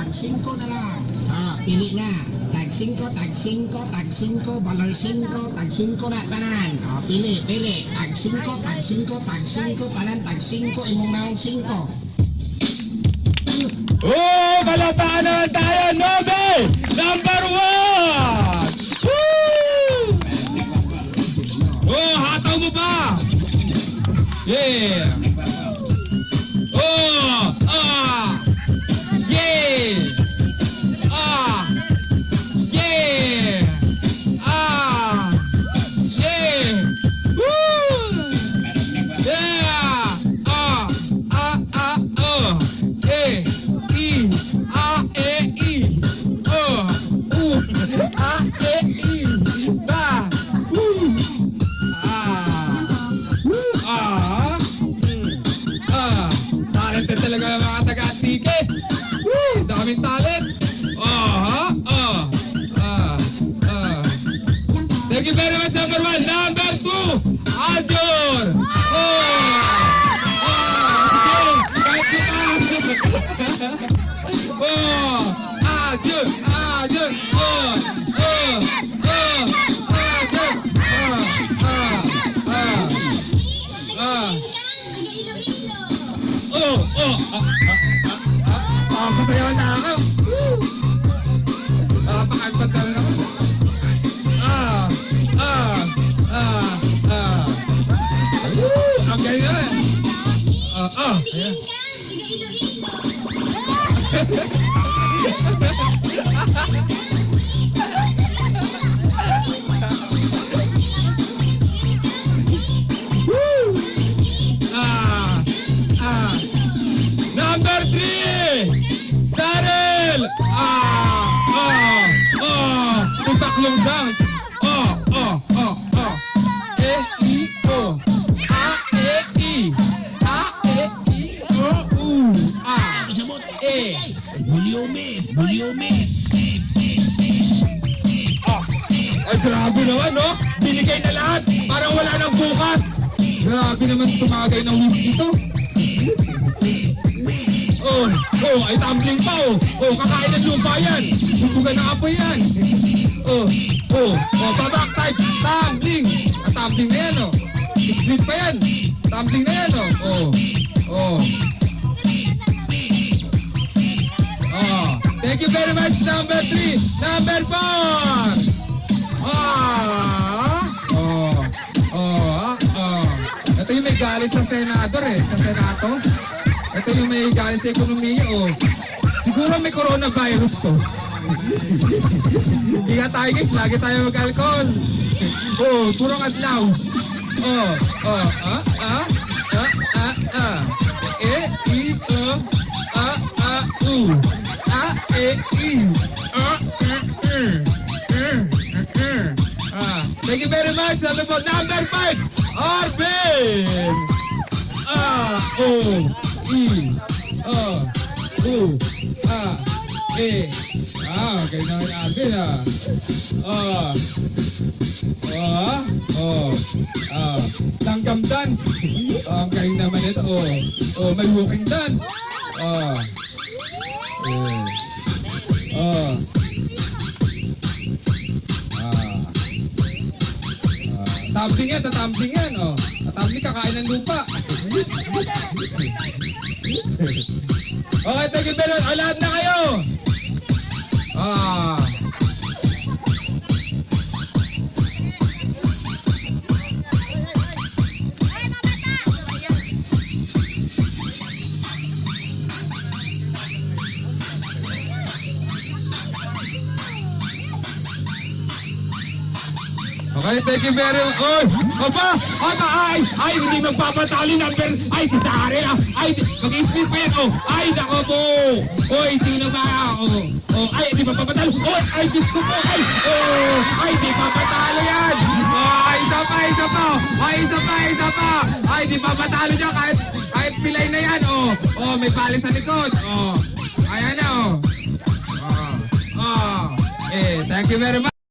tag 5 na lang. Pili na. Tag 5, tag 5, tag 5, balor 5, tag 5 na tanan. Pili. Tag 5, tag 5, tag 5, tanan tag 5, imong naong 5. Oh, palapaan naman tayo, Nobel! Number 1! Woo! Oh, hataw mo pa! Yeah! Oh! Yeah! Yeah! Yeah! Woo! Yeah! Oh! E! O! U! Ba! Talented talaga ang mga taga-ticket! Daming talent! Thank you very much, number 1. Number 2, Adjor! Pasayaw na ako. Pakagpatan ako. Ang galing naman. Ayan. Number 3, Daryl! Tutaklong down. E-I-O. A-E-I. Ay, grabe naman, no? Binigay na lahat. Parang wala nang bukas. Grabe naman tumagay ng wish ito. Ay tumbling pa, kakain ng lupa yan. Bubugan ng apoy yan. Babak type, tumbling. Tumbling na yan, Split pa yan. Tumbling na yan, Thank you very much, number 3. Number 4. Ito yung may galit sa senador, sa senato. Ito yung may galit sa ekonomiya, Siguro may coronavirus to. Hindi nga tayo, guys. Lagi tayo mag-alcohol. Turong adlaw. E-I-O. Thank you very much. Number 5, Arvin. Okay na yung Arvin, Langgam dance. Ang galing naman ito, may walking dance. Tumbling yan, tatumbling yan, Tatumbling, kakain ng lupa. Okay, thank you very much. Lahat na kayo. Okay, thank you very much. Hindi magpapatali number. Si Daryl. Mag-i-split pa yan. Nako po. Sino ba? Hindi magpapatalo. Diyos ko po. Hindi papatalo yan. Isa pa. Isa pa. Hindi papatalo dyan kahit pilay na yan. May balik sa likod. Ayan na. Thank you very much.